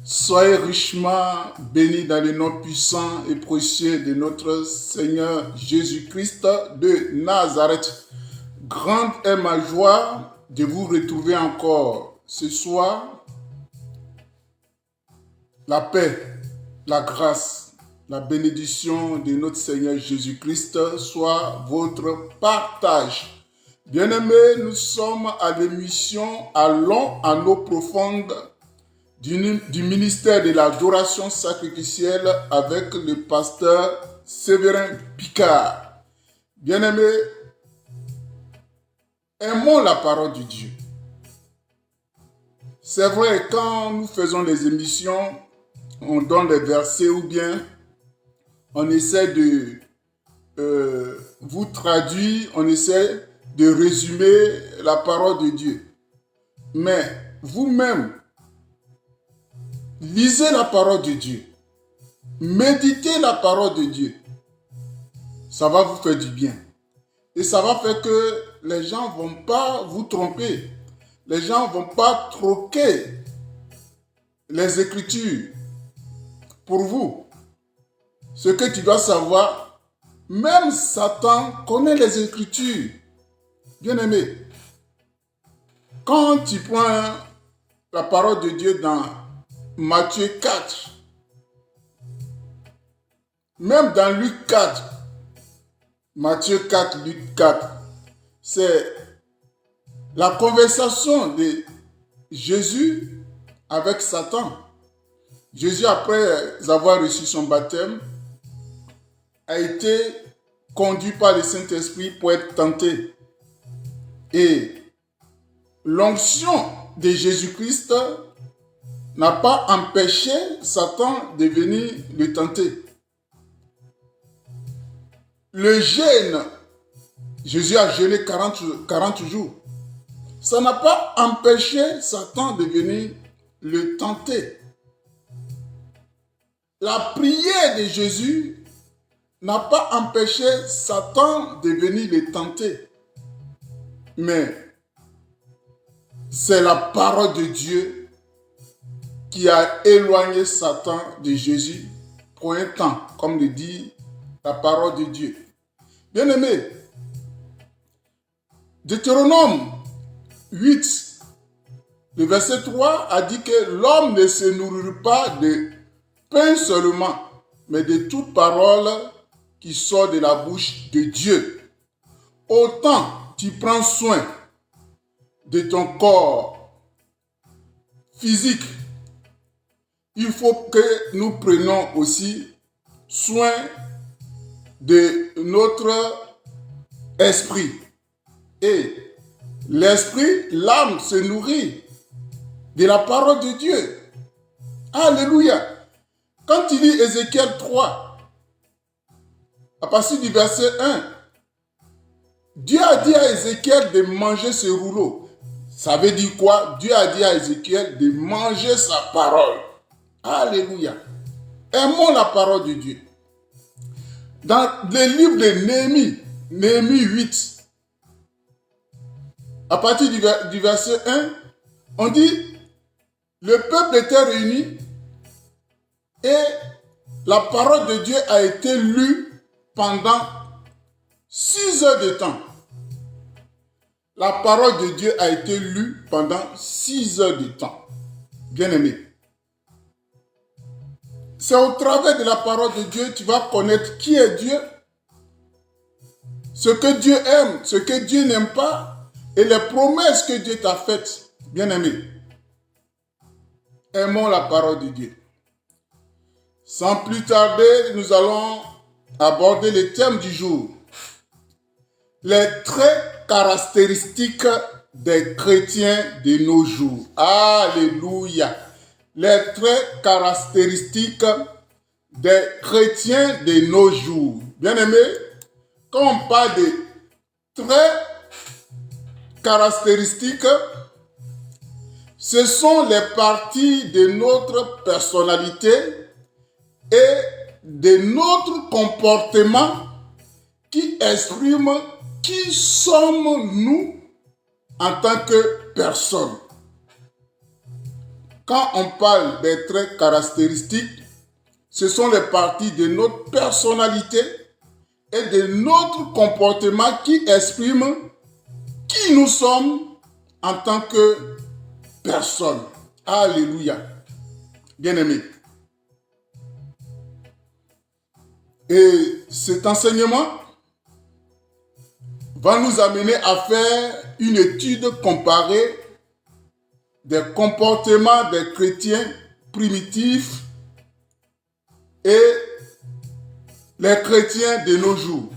Soyez richement bénis dans le nom puissant et précieux de notre Seigneur Jésus-Christ de Nazareth. Grande est ma joie de vous retrouver encore ce soir. La paix, la grâce, la bénédiction de notre Seigneur Jésus-Christ soit votre partage. Bien-aimés, nous sommes à l'émission Allons à l'eau profonde du ministère de l'adoration sacrificielle avec le pasteur Séverin Picard. Bien-aimés, aimons la parole de Dieu. C'est vrai, quand nous faisons les émissions, on donne les versets ou bien on essaie de vous traduire, on essaie de résumer la parole de Dieu. Mais vous-même, lisez la parole de Dieu. Méditez la parole de Dieu. Ça va vous faire du bien. Et ça va faire que les gens ne vont pas vous tromper. Les gens ne vont pas troquer les Écritures pour vous. Ce que tu dois savoir, même Satan connaît les Écritures. Bien-aimé, quand tu prends la parole de Dieu dans Matthieu 4, même dans Luc 4, Matthieu 4, Luc 4, c'est la conversation de Jésus avec Satan. Jésus, après avoir reçu son baptême, a été conduit par le Saint-Esprit pour être tenté. Et l'onction de Jésus-Christ n'a pas empêché Satan de venir le tenter. Le jeûne, Jésus a jeûné 40 jours. Ça n'a pas empêché Satan de venir le tenter. La prière de Jésus n'a pas empêché Satan de venir le tenter. Mais c'est la parole de Dieu qui a éloigné Satan de Jésus pour un temps, comme le dit la parole de Dieu. Bien-aimés, Deutéronome 8, le verset 3 a dit que l'homme ne se nourrit pas de pain seulement, mais de toute parole qui sort de la bouche de Dieu. Autant tu prends soin de ton corps physique, il faut que nous prenions aussi soin de notre esprit. Et l'esprit, l'âme se nourrit de la parole de Dieu. Alléluia. Quand tu lis Ézéchiel 3, à partir du verset 1, Dieu a dit à Ézéchiel de manger ce rouleau. Ça veut dire quoi? Dieu a dit à Ézéchiel de manger sa parole. Alléluia. Aimons la parole de Dieu. Dans le livre de Néhémie, Néhémie 8, à partir du verset 1, on dit, le peuple était réuni et la parole de Dieu a été lue pendant 6 heures de temps. La parole de Dieu a été lue pendant 6 heures de temps. Bien-aimé. C'est au travers de la parole de Dieu que tu vas connaître qui est Dieu, ce que Dieu aime, ce que Dieu n'aime pas, et les promesses que Dieu t'a faites. Bien-aimé. Aimons la parole de Dieu. Sans plus tarder, nous allons aborder le thème du jour. Les traits caractéristiques des chrétiens de nos jours. Alléluia. Les traits caractéristiques des chrétiens de nos jours. Bien-aimés, quand on parle de traits caractéristiques, ce sont les parties de notre personnalité et de notre comportement qui expriment qui sommes-nous en tant que personne. quand on parle des traits caractéristiques, ce sont les parties de notre personnalité et de notre comportement qui expriment qui nous sommes en tant que personne. Alléluia. Bien-aimés. Et cet enseignement va nous amener à faire une étude comparée des comportements des chrétiens primitifs et les chrétiens de nos jours,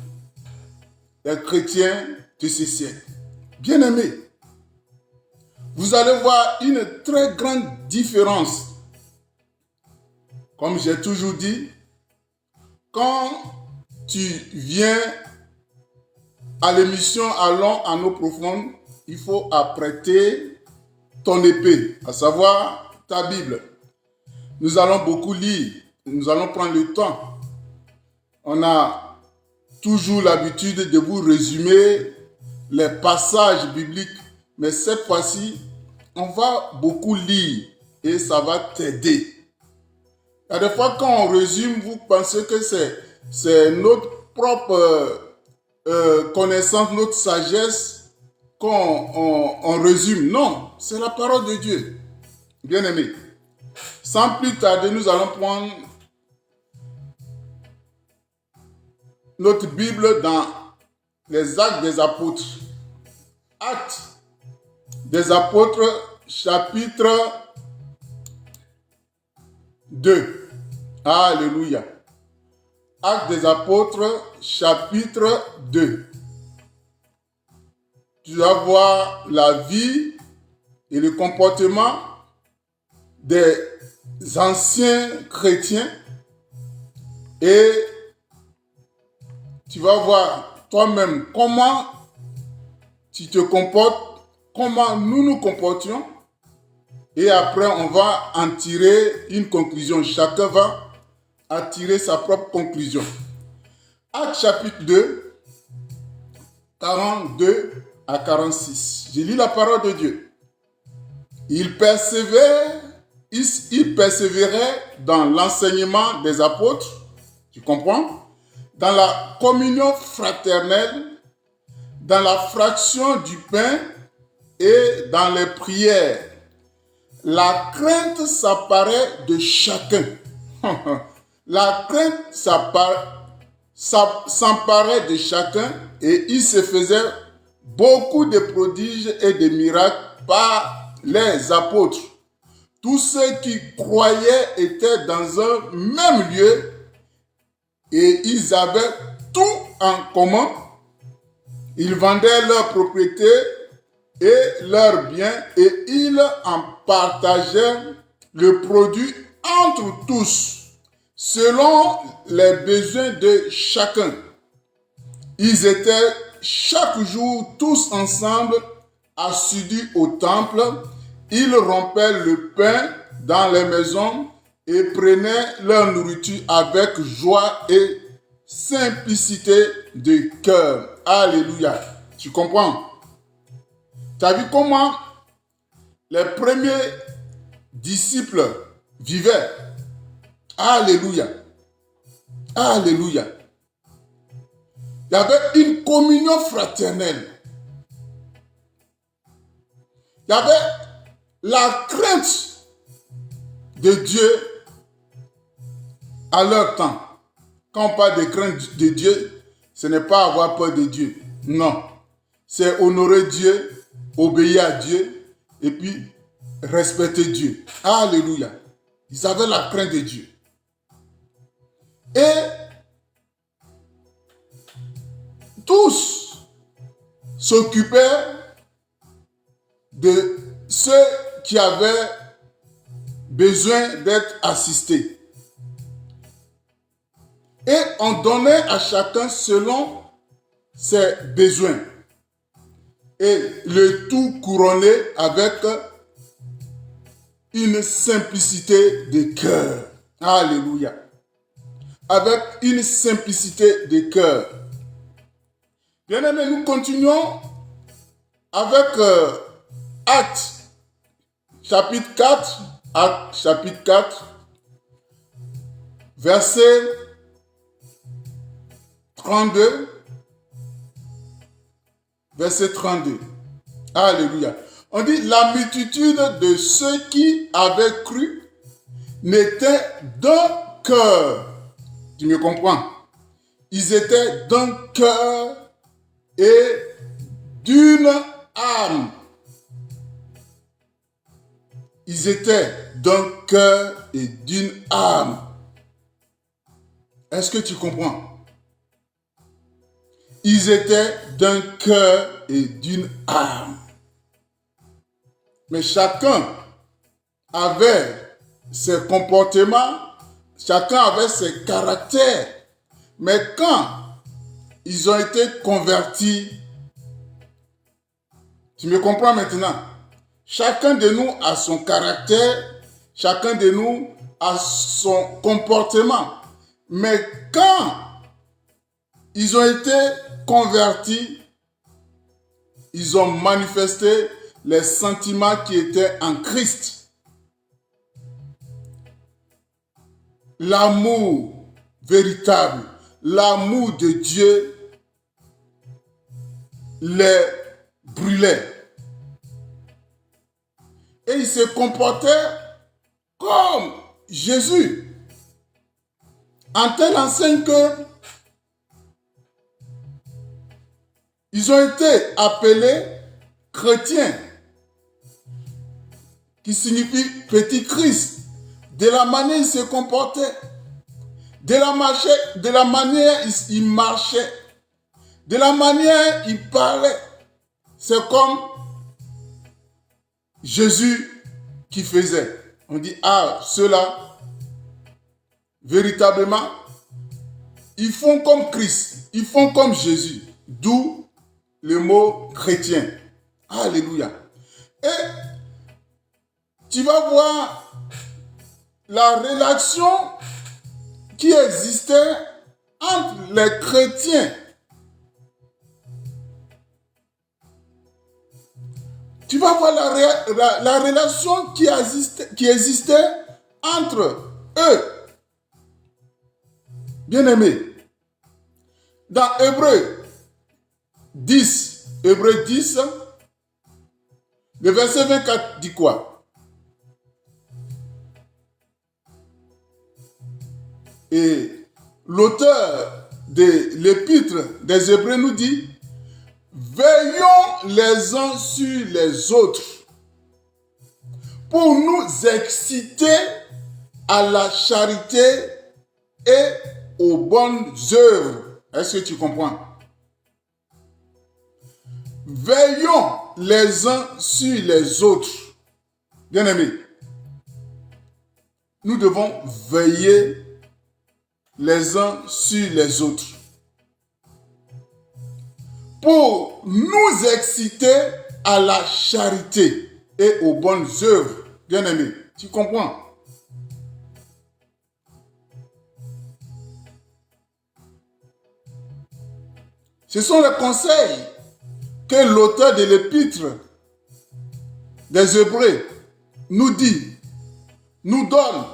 les chrétiens de ce siècle. Bien-aimés, vous allez voir une très grande différence. Comme j'ai toujours dit, quand tu viens à l'émission Allons à l'eau profonde, il faut apprêter ton épée, à savoir ta Bible. Nous allons beaucoup lire, nous allons prendre le temps. On a toujours l'habitude de vous résumer les passages bibliques, mais cette fois-ci, on va beaucoup lire et ça va t'aider. Il y a des fois, quand on résume, vous pensez que c'est notre propre connaissance, notre sagesse qu'on résume. Non, c'est la parole de Dieu. Bien-aimés, sans plus tarder, nous allons prendre notre Bible dans les Actes des Apôtres. Actes des Apôtres, chapitre 2. Alléluia. Actes des Apôtres, chapitre 2. Tu vas voir la vie et le comportement des anciens chrétiens et tu vas voir toi-même comment tu te comportes, comment nous nous comportions et après on va en tirer une conclusion. Chacun va en tirer sa propre conclusion. Actes chapitre 2, 42 à 46. Je lis la parole de Dieu. Il persévérait dans l'enseignement des apôtres, tu comprends? Dans la communion fraternelle, dans la fraction du pain et dans les prières. La crainte s'apparaît de chacun. La crainte s'emparait de chacun et il se faisait beaucoup de prodiges et de miracles par les apôtres. Tous ceux qui croyaient étaient dans un même lieu et ils avaient tout en commun. Ils vendaient leurs propriétés et leurs biens et ils en partageaient le produit entre tous, selon les besoins de chacun. Ils étaient chaque jour tous ensemble assidus au temple. Ils rompaient le pain dans les maisons et prenaient leur nourriture avec joie et simplicité de cœur. Alléluia. Tu comprends? Tu as vu comment les premiers disciples vivaient? Alléluia. Alléluia. Il y avait une communion fraternelle. Il y avait la crainte de Dieu à leur temps. Quand on parle de crainte de Dieu, ce n'est pas avoir peur de Dieu. Non. C'est honorer Dieu, obéir à Dieu et puis respecter Dieu. Alléluia. Ils avaient la crainte de Dieu. Et tous s'occupaient de ceux qui avaient besoin d'être assistés. Et on donnait à chacun selon ses besoins. Et le tout couronné avec une simplicité de cœur. Alléluia. Avec une simplicité de cœur. Bien-aimés, nous continuons avec Actes, chapitre 4, Actes chapitre 4, verset 32. Verset 32. Alléluia. On dit, la multitude de ceux qui avaient cru n'était d'un cœur. Tu me comprends? Ils étaient d'un cœur et d'une âme. Ils étaient d'un cœur et d'une âme. Est-ce que tu comprends? Ils étaient d'un cœur et d'une âme. Mais chacun avait ses comportements, chacun avait ses caractères. Mais quand ils ont été convertis, tu me comprends maintenant? Chacun de nous a son caractère, chacun de nous a son comportement. Mais quand ils ont été convertis, ils ont manifesté les sentiments qui étaient en Christ. L'amour véritable, l'amour de Dieu les brûlait. Et ils se comportaient comme Jésus. En telle enseigne que ils ont été appelés chrétiens, qui signifie petit Christ. De la manière ils se comportaient, de la manière ils marchaient, de la manière ils parlaient. C'est comme Jésus qui faisait. On dit, ah, ceux-là, véritablement, ils font comme Christ, ils font comme Jésus. D'où le mot chrétien. Alléluia. Et tu vas voir la relation qui existait entre les chrétiens. Tu vas voir la relation qui existait entre eux. Bien-aimés, dans Hébreux 10, le verset 24 dit quoi? Et l'auteur de l'épître des Hébreux nous dit, veillons les uns sur les autres pour nous exciter à la charité et aux bonnes œuvres. Est-ce que tu comprends? Veillons les uns sur les autres. Bien-aimés, nous devons veiller les uns sur les autres pour nous exciter à la charité et aux bonnes œuvres. Bien-aimés, tu comprends? Ce sont les conseils que l'auteur de l'épître des Hébreux nous dit, nous donne.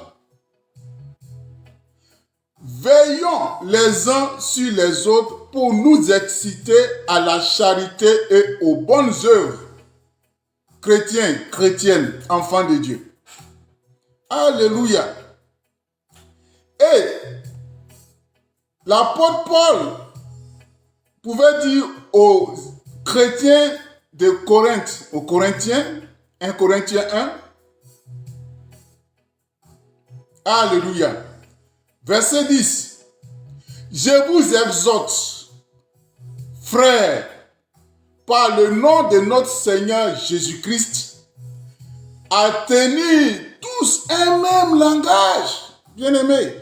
Veillons les uns sur les autres pour nous exciter à la charité et aux bonnes œuvres. Chrétiens, chrétiennes, enfants de Dieu. Alléluia. Et l'apôtre Paul pouvait dire aux chrétiens de Corinthe, aux Corinthiens, 1 Corinthiens 1, alléluia. Verset 10. Je vous exhorte, frères, par le nom de notre Seigneur Jésus-Christ, à tenir tous un même langage. Bien-aimés.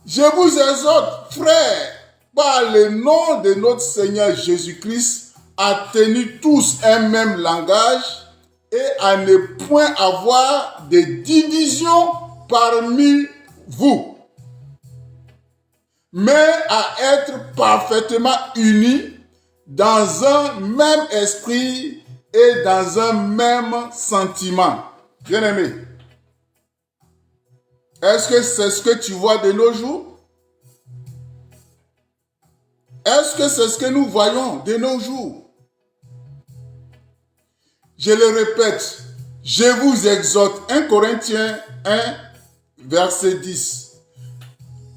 Je vous exhorte, frères, par le nom de notre Seigneur Jésus-Christ, à tenir tous un même langage et à ne point avoir de division parmi vous, mais à être parfaitement unis dans un même esprit et dans un même sentiment. Bien-aimé, est-ce que c'est ce que tu vois de nos jours? Est-ce que c'est ce que nous voyons de nos jours? Je le répète, je vous exhorte, 1 Corinthiens 1, verset 10.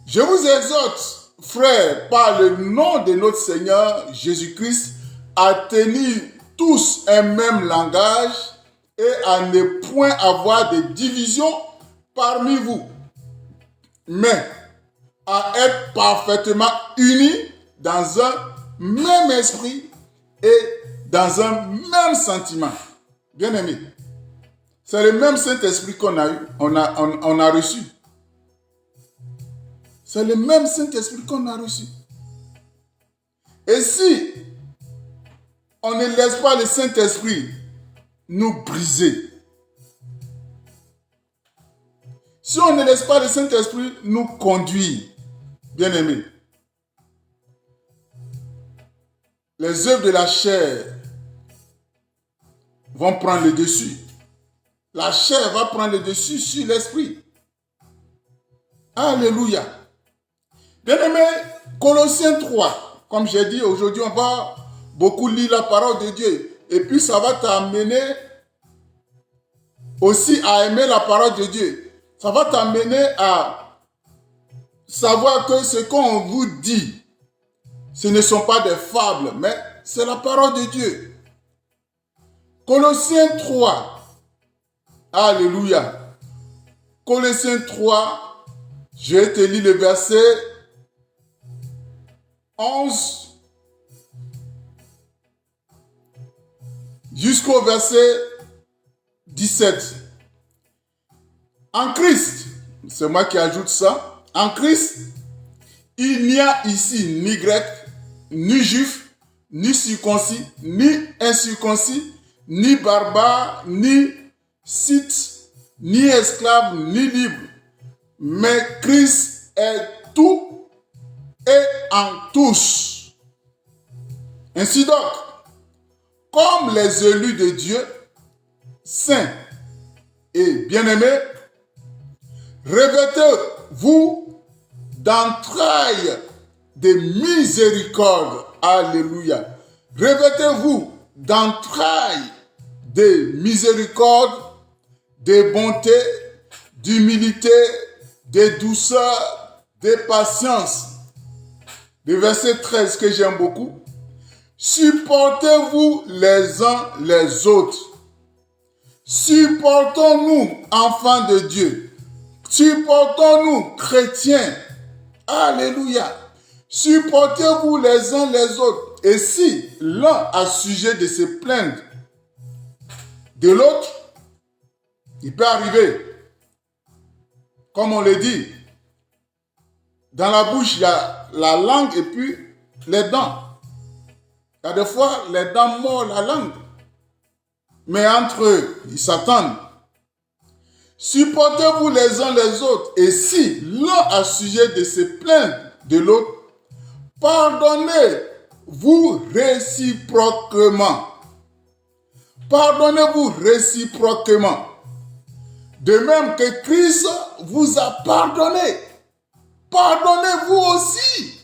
Je vous exhorte, frères, par le nom de notre Seigneur Jésus-Christ, à tenir tous un même langage et à ne point avoir de division parmi vous, mais à être parfaitement unis dans un même esprit et dans un même sentiment. Bien-aimé, c'est le même Saint-Esprit qu'on a eu, on a reçu. C'est le même Saint-Esprit qu'on a reçu. Et si on ne laisse pas le Saint-Esprit nous briser, si on ne laisse pas le Saint-Esprit nous conduire, bien-aimés, les œuvres de la chair vont prendre le dessus. La chair va prendre le dessus sur l'esprit. Alléluia. Bien-aimés, Colossiens 3, comme j'ai dit, aujourd'hui on va beaucoup lire la parole de Dieu. Et puis ça va t'amener aussi à aimer la parole de Dieu. Ça va t'amener à savoir que ce qu'on vous dit, ce ne sont pas des fables, mais c'est la parole de Dieu. Colossiens 3. Alléluia. Colossiens 3, je vais te lire le verset 11 jusqu'au verset 17. En Christ, c'est moi qui ajoute ça, en Christ, il n'y a ici ni grec, ni juif, ni circoncis, ni incirconcis, ni barbare, ni scythe, ni esclave, ni libre. Mais Christ est tout et en tous. Ainsi donc, comme les élus de Dieu, saints et bien-aimés, revêtez-vous d'entrailles de miséricorde. Alléluia. Revêtez-vous d'entrailles de miséricorde, de bonté, d'humilité, de douceur, de patience. Le verset 13 que j'aime beaucoup. Supportez-vous les uns les autres. Supportons-nous, enfants de Dieu. Supportons-nous, chrétiens. Alléluia. Supportez-vous les uns les autres. Et si l'un a sujet de se plaindre de l'autre, il peut arriver, comme on le dit, dans la bouche, il y a la langue et puis les dents. Il y a des fois, les dents mordent la langue. Mais entre eux, ils s'attendent. Supportez-vous les uns les autres. Et si l'un a sujet de se plaindre de l'autre, pardonnez-vous réciproquement. Pardonnez-vous réciproquement. De même que Christ vous a pardonné. Pardonnez-vous aussi.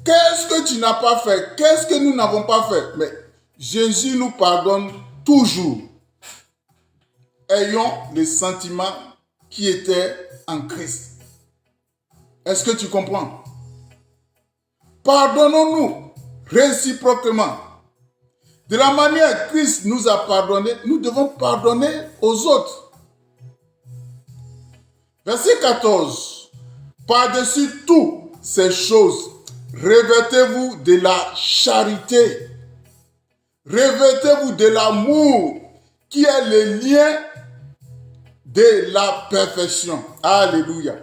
Qu'est-ce que tu n'as pas fait? Qu'est-ce que nous n'avons pas fait? Mais Jésus nous pardonne toujours. Ayons les sentiments qui étaient en Christ. Est-ce que tu comprends? Pardonnons-nous réciproquement. De la manière que Christ nous a pardonné, nous devons pardonner aux autres. Verset 14. Par-dessus toutes ces choses, revêtez-vous de la charité. Revêtez-vous de l'amour qui est le lien de la perfection. Alléluia.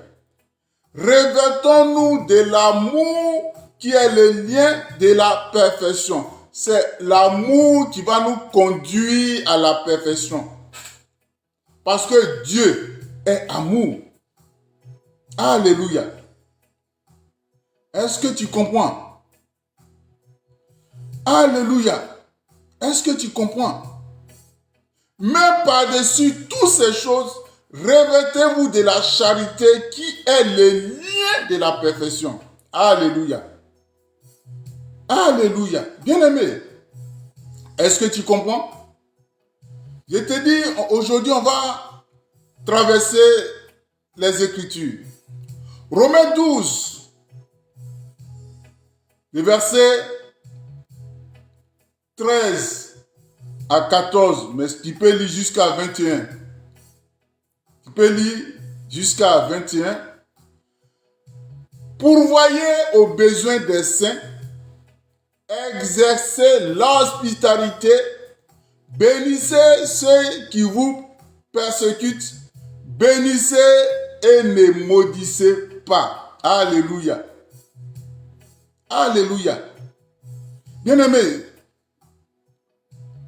Revêtons-nous de l'amour qui est le lien de la perfection. C'est l'amour qui va nous conduire à la perfection. Parce que Dieu est amour. Alléluia. Est-ce que tu comprends? Alléluia. Est-ce que tu comprends? Mais par-dessus toutes ces choses, revêtez-vous de la charité qui est le lien de la perfection. Alléluia. Alléluia. Bien-aimé, est-ce que tu comprends? Je te dis, aujourd'hui, on va traverser les Écritures. Romains 12, le verset 13 à 14, mais tu peux lire jusqu'à 21. Tu peux lire jusqu'à 21. Pourvoyez aux besoins des saints, exercez l'hospitalité, bénissez ceux qui vous persécutent, bénissez et ne maudissez pas. Alléluia. Alléluia. Bien-aimé,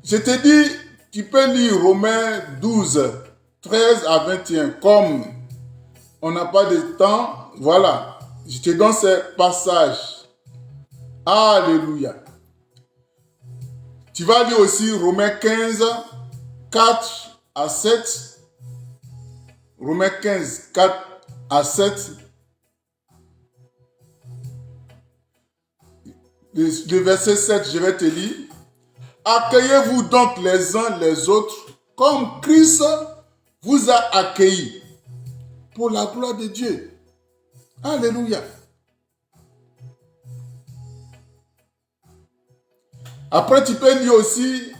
je te dis, tu peux lire Romains 12, 13 à 21. Comme on n'a pas de temps, voilà, je te donne ces passages. Alléluia. Tu vas lire aussi Romains 15, 4 à 7. Romains 15, 4 à 7. Le verset 7, je vais te lire. Accueillez-vous donc les uns les autres comme Christ vous a accueillis pour la gloire de Dieu. Alléluia. Après, tu peux lire aussi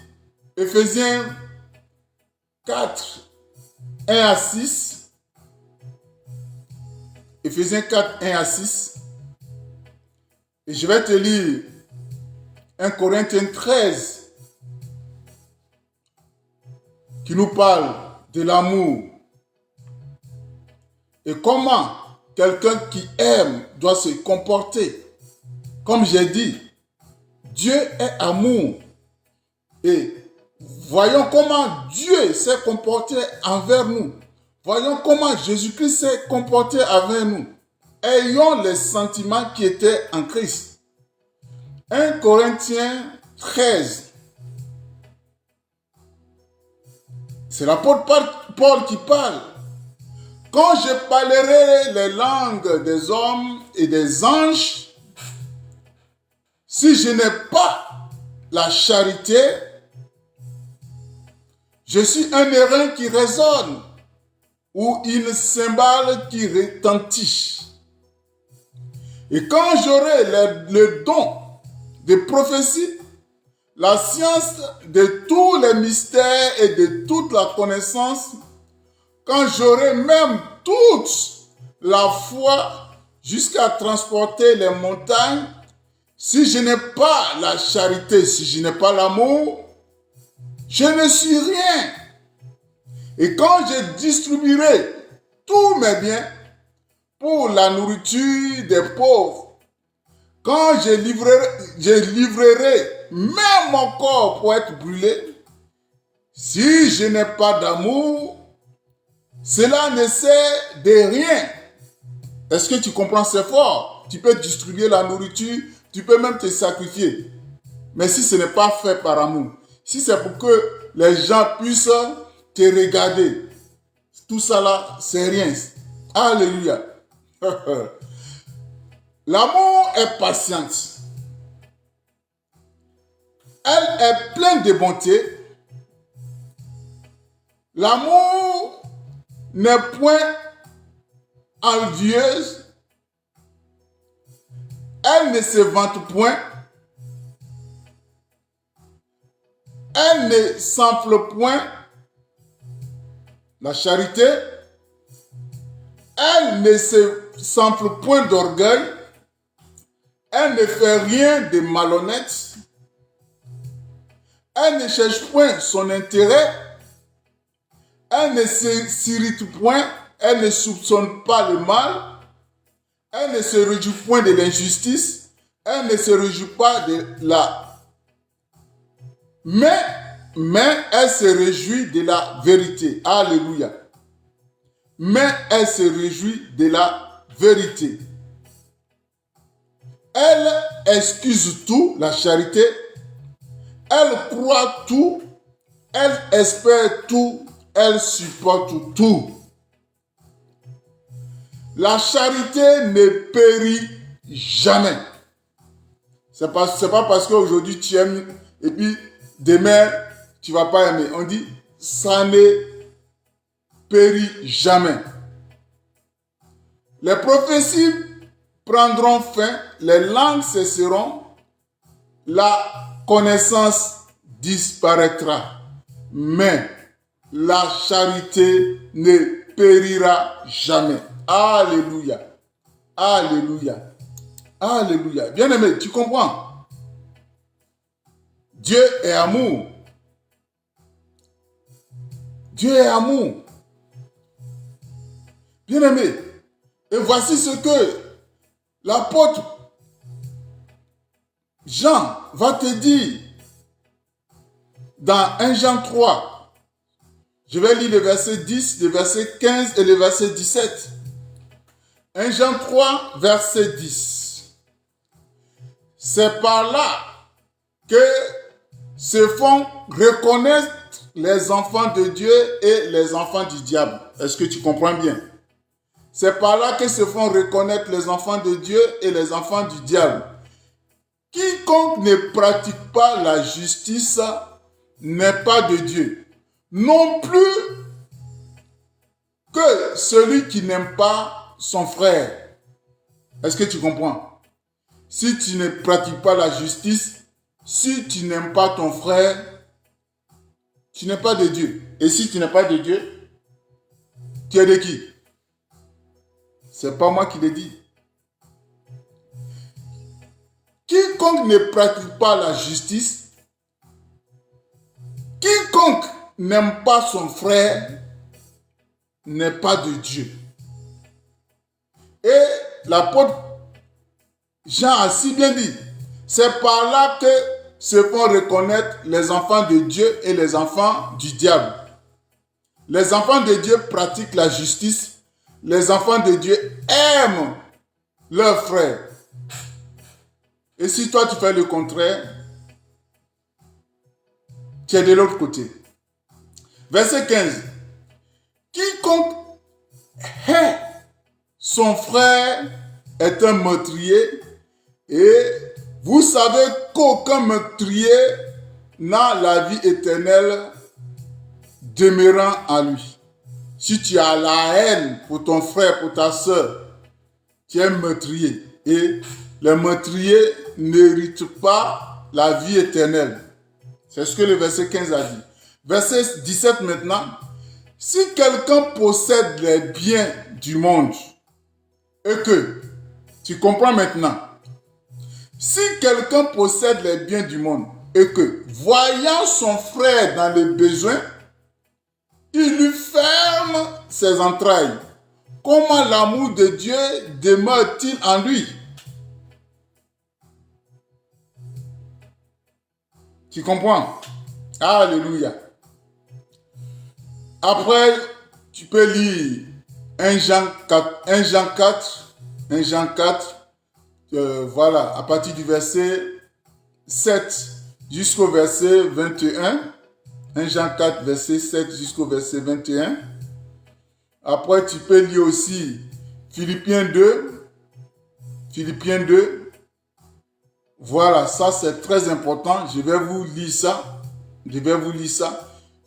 Ephésiens 4, 1 à 6. Ephésiens 4, 1 à 6. Et je vais te lire 1 Corinthiens 13 qui nous parle de l'amour et comment quelqu'un qui aime doit se comporter. Comme j'ai dit, Dieu est amour. Et voyons comment Dieu s'est comporté envers nous. Voyons comment Jésus-Christ s'est comporté envers nous. Ayons les sentiments qui étaient en Christ. 1 Corinthiens 13. C'est l'apôtre Paul qui parle. Quand je parlerai les langues des hommes et des anges, si je n'ai pas la charité, je suis un airain qui résonne ou une cymbale qui retentit. Et quand j'aurai le don de prophétie, la science de tous les mystères et de toute la connaissance, quand j'aurai même toute la foi jusqu'à transporter les montagnes, si je n'ai pas la charité, si je n'ai pas l'amour, je ne suis rien. Et quand je distribuerai tous mes biens pour la nourriture des pauvres, quand je livrerai même mon corps pour être brûlé, si je n'ai pas d'amour, cela ne sert de rien. Est-ce que tu comprends? C'est fort. Tu peux distribuer la nourriture, tu peux même te sacrifier. Mais si ce n'est pas fait par amour, si c'est pour que les gens puissent te regarder, tout ça là, c'est rien. Alléluia. L'amour est patiente. Elle est pleine de bonté. L'amour n'est point envieuse. Elle ne se vante point. Elle ne s'enfle point. La charité, elle ne s'enfle point d'orgueil. Elle ne fait rien de malhonnête. Elle ne cherche point son intérêt. Elle ne s'irrite point. Elle ne soupçonne pas le mal. Elle ne se réjouit point de l'injustice. Elle ne se réjouit pas de la... Mais elle se réjouit de la vérité. Alléluia. Mais elle se réjouit de la vérité. Elle excuse tout, la charité. elle croit tout, elle espère tout, elle supporte tout. La charité ne périt jamais. C'est pas parce qu'aujourd'hui tu aimes et puis demain tu ne vas pas aimer. On dit ça ne périt jamais. Les prophéties prendront fin, les langues cesseront, la connaissance disparaîtra. Mais la charité ne périra jamais. Alléluia. Alléluia. Alléluia. Bien-aimé, tu comprends? Dieu est amour. Dieu est amour. Bien-aimé, et voici ce que l'apôtre Jean va te dire dans 1 Jean 3. Je vais lire le verset 10, le verset 15 et le verset 17. 1 Jean 3, verset 10. C'est par là que se font reconnaître les enfants de Dieu et les enfants du diable. Est-ce que tu comprends bien? C'est par là que se font reconnaître les enfants de Dieu et les enfants du diable. Quiconque ne pratique pas la justice n'est pas de Dieu. Non plus que celui qui n'aime pas son frère. Est-ce que tu comprends? Si tu ne pratiques pas la justice, si tu n'aimes pas ton frère, tu n'es pas de Dieu. Et si tu n'es pas de Dieu, tu es de qui? C'est pas moi qui l'ai dit. Quiconque ne pratique pas la justice, quiconque n'aime pas son frère, n'est pas de Dieu. Et l'apôtre Jean a si bien dit, c'est par là que se font reconnaître les enfants de Dieu et les enfants du diable. Les enfants de Dieu pratiquent la justice. Les enfants de Dieu aiment leurs frères. Et si toi tu fais le contraire, tu es de l'autre côté. Verset 15. Quiconque hait son frère est un meurtrier, et vous savez qu'aucun meurtrier n'a la vie éternelle demeurant en lui. Si tu as la haine pour ton frère, pour ta soeur, tu es un meurtrier. Et les meurtriers n'héritent pas la vie éternelle. C'est ce que le verset 15 a dit. Verset 17 maintenant. Si quelqu'un possède les biens du monde, et que, tu comprends maintenant, si quelqu'un possède les biens du monde, et que, voyant son frère dans le besoin, il lui ferme ses entrailles, comment l'amour de Dieu demeure-t-il en lui? Tu comprends? Alléluia. Après, tu peux lire 1 Jean 4, voilà, à partir du verset 7 jusqu'au verset 21. 1 Jean 4, verset 7 jusqu'au verset 21. Après, tu peux lire aussi Philippiens 2. Philippiens 2. Voilà, ça c'est très important. Je vais vous lire ça.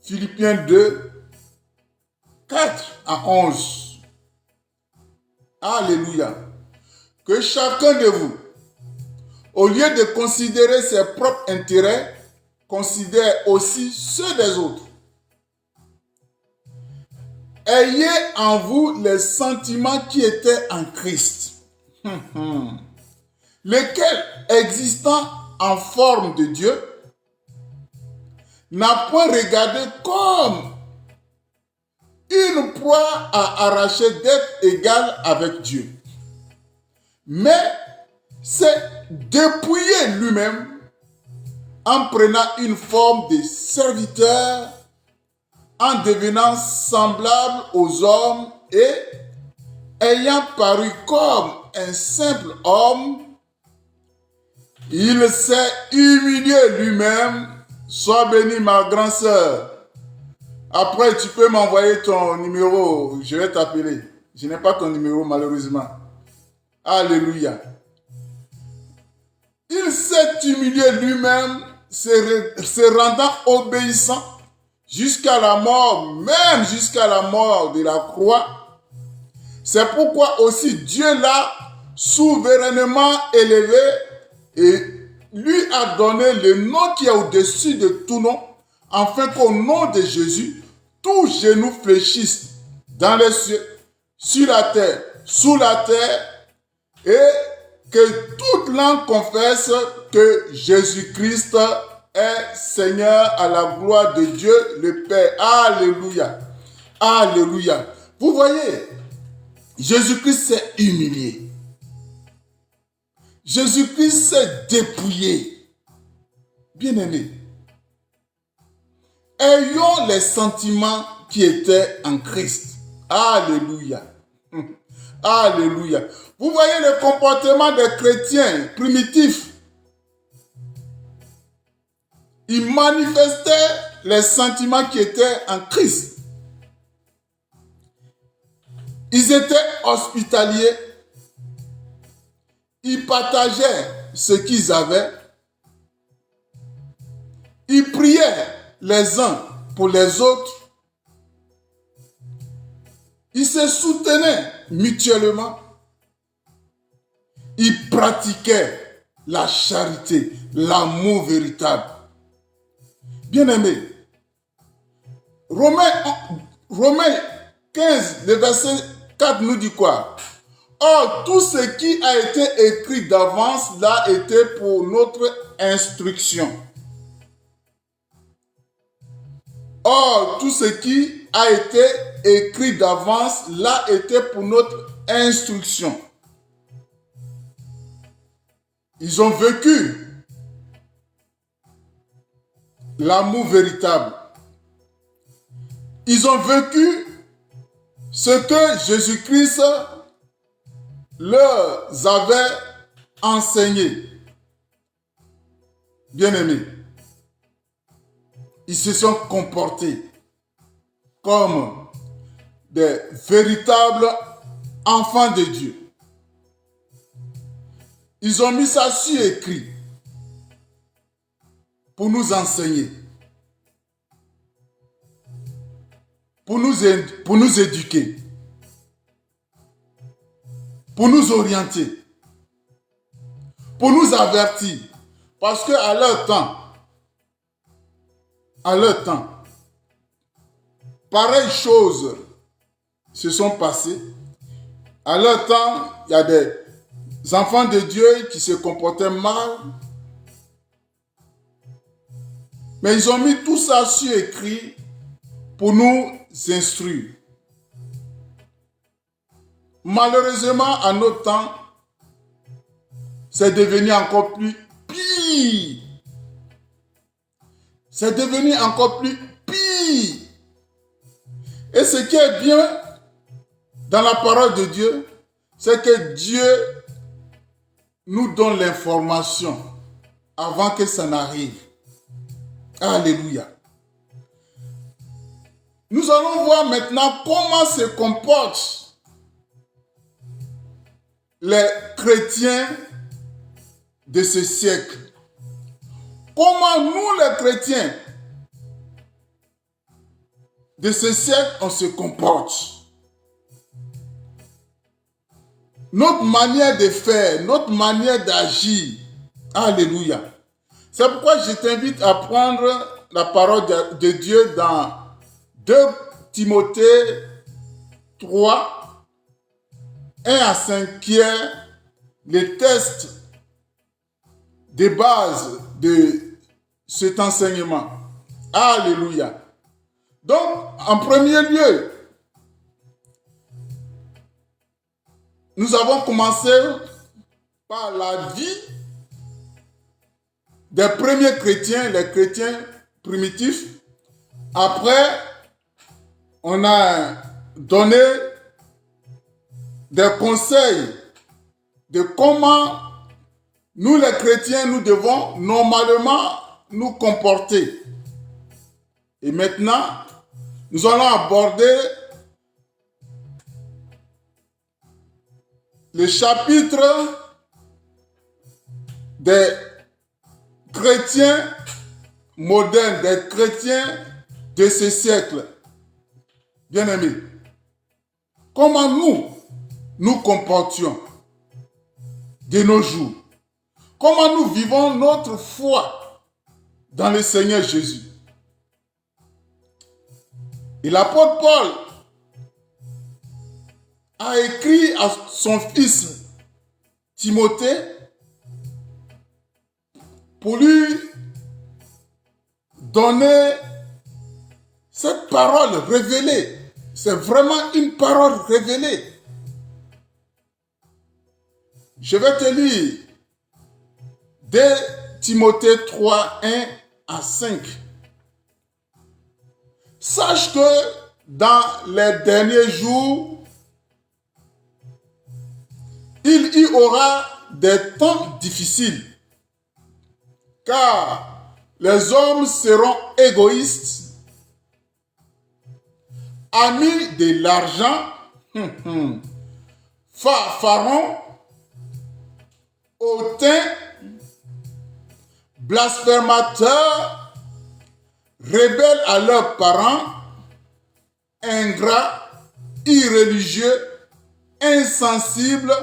Philippiens 2, 4 à 11. Alléluia. Que chacun de vous, au lieu de considérer ses propres intérêts, considère aussi ceux des autres. Ayez en vous les sentiments qui étaient en Christ, lesquels, existant en forme de Dieu, n'a point regardé comme une proie à arracher d'être égal avec Dieu, mais s'est dépouillé lui-même en prenant une forme de serviteur, en devenant semblable aux hommes et ayant paru comme un simple homme, il s'est humilié lui-même Sois bénie, ma grande sœur. Après, tu peux m'envoyer ton numéro. Je vais t'appeler. Je n'ai pas ton numéro, malheureusement. Alléluia. Il s'est humilié lui-même, se rendant obéissant jusqu'à la mort, même jusqu'à la mort de la croix. C'est pourquoi aussi Dieu l'a souverainement élevé et lui a donné le nom qui est au-dessus de tout nom, afin qu'au nom de Jésus, tout genou fléchisse dans les cieux, sur la terre, sous la terre, et que toute langue confesse que Jésus-Christ est Seigneur à la gloire de Dieu le Père. Alléluia. Alléluia. Vous voyez, Jésus-Christ s'est humilié. Jésus-Christ s'est dépouillé. Bien-aimés, ayons les sentiments qui étaient en Christ. Alléluia. Alléluia. Vous voyez le comportement des chrétiens primitifs. Ils manifestaient les sentiments qui étaient en Christ. Ils étaient hospitaliers. Ils partageaient ce qu'ils avaient. Ils priaient les uns pour les autres. Ils se soutenaient mutuellement. Ils pratiquaient la charité, l'amour véritable. Bien-aimés, Romains 15, le verset 4 nous dit quoi? Or, tout ce qui a été écrit d'avance l'a été pour notre instruction. Or, tout ce qui a été écrit d'avance l'a été pour notre instruction. Ils ont vécu l'amour véritable. Ils ont vécu ce que Jésus-Christ leur avait enseigné. Bien-aimés, ils se sont comportés comme des véritables enfants de Dieu. Ils ont mis ça sur écrit pour nous enseigner, pour nous éduquer, pour nous orienter, pour nous avertir. Parce qu'à leur temps, pareilles choses se sont passées. À leur temps, il y a des enfants de Dieu qui se comportaient mal. Mais ils ont mis tout ça sur écrit pour nous instruire. Malheureusement, à notre temps, c'est devenu encore plus pire. C'est devenu encore plus pire. Et ce qui est bien dans la parole de Dieu, c'est que Dieu nous donne l'information avant que ça n'arrive. Alléluia. Nous allons voir maintenant comment se comportent les chrétiens de ce siècle. Comment nous, les chrétiens de ce siècle, on se comporte. Notre manière de faire, notre manière d'agir. Alléluia. C'est pourquoi je t'invite à prendre la parole de Dieu dans 2 Timothée 3, 1 à 5, qui est le test de base de cet enseignement. Alléluia. Donc, en premier lieu, nous avons commencé par la vie des premiers chrétiens, les chrétiens primitifs. Après, on a donné des conseils de comment nous, les chrétiens, nous devons normalement nous comporter. Et maintenant, nous allons aborder le chapitre des chrétiens modernes, des chrétiens de ce siècle. Bien-aimés, comment nous comportions de nos jours? Comment nous vivons notre foi dans le Seigneur Jésus? Et l'apôtre Paul a écrit à son fils Timothée pour lui donner cette parole révélée. C'est vraiment une parole révélée. Je vais te lire dès Timothée 3, 1 à 5. Sache que dans les derniers jours, il y aura des temps difficiles, car les hommes seront égoïstes, amis de l'argent, fanfarons, hautains, blasphémateurs, rebelles à leurs parents, ingrats, irréligieux, insensibles,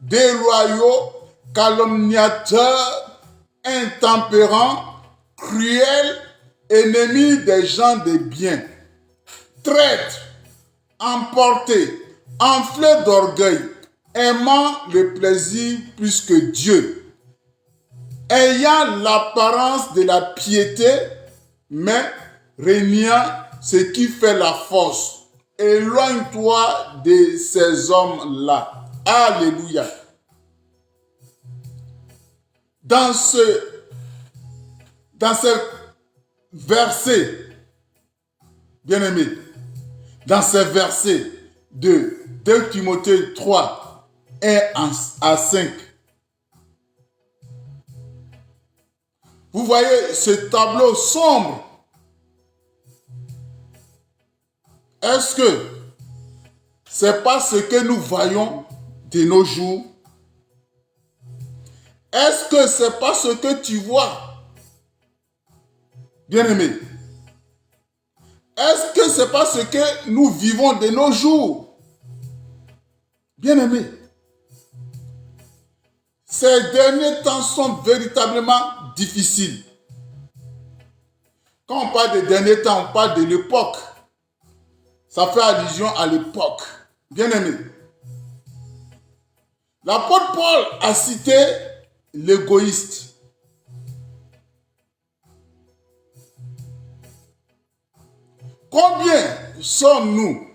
déloyaux, calomniateurs, intempérants, cruels, ennemis des gens de bien, traîtres, emportés, enflés d'orgueil, aimant le plaisir plus que Dieu, ayant l'apparence de la piété, mais régnant ce qui fait la force. Éloigne-toi de ces hommes-là. Alléluia. Dans ce verset, bien-aimé, dans ce verset de 2 Timothée 3, 1 à 5, vous voyez ce tableau sombre. Est-ce que c'est pas ce que nous voyons de nos jours? Est-ce que c'est pas ce que tu vois? Bien-aimé, est-ce que c'est pas ce que nous vivons de nos jours? Bien-aimé, ces derniers temps sont véritablement difficiles. Quand on parle des derniers temps, on parle de l'époque. Ça fait allusion à l'époque. Bien-aimé, l'apôtre Paul a cité l'égoïste. Combien sommes-nous,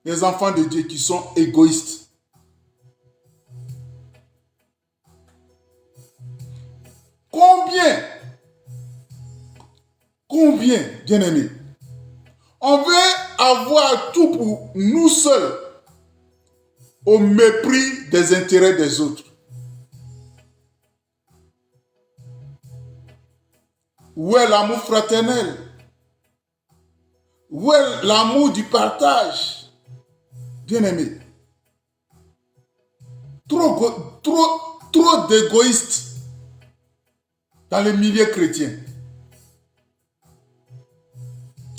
les enfants de Dieu, qui sont égoïstes? Combien, bien-aimés? On veut avoir tout pour nous seuls, au mépris des intérêts des autres. Où est l'amour fraternel? Où est l'amour du partage? Bien-aimé, trop d'égoïstes dans le milieu chrétien.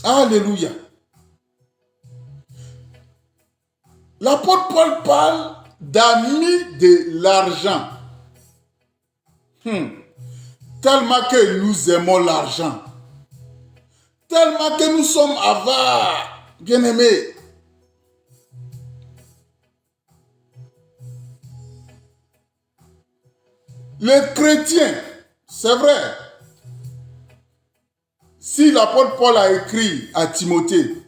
Alléluia. L'apôtre Paul parle d'amis de l'argent. Tellement que nous aimons l'argent. Tellement que nous sommes avares. Bien-aimés. Les chrétiens, c'est vrai. Si l'apôtre Paul a écrit à Timothée,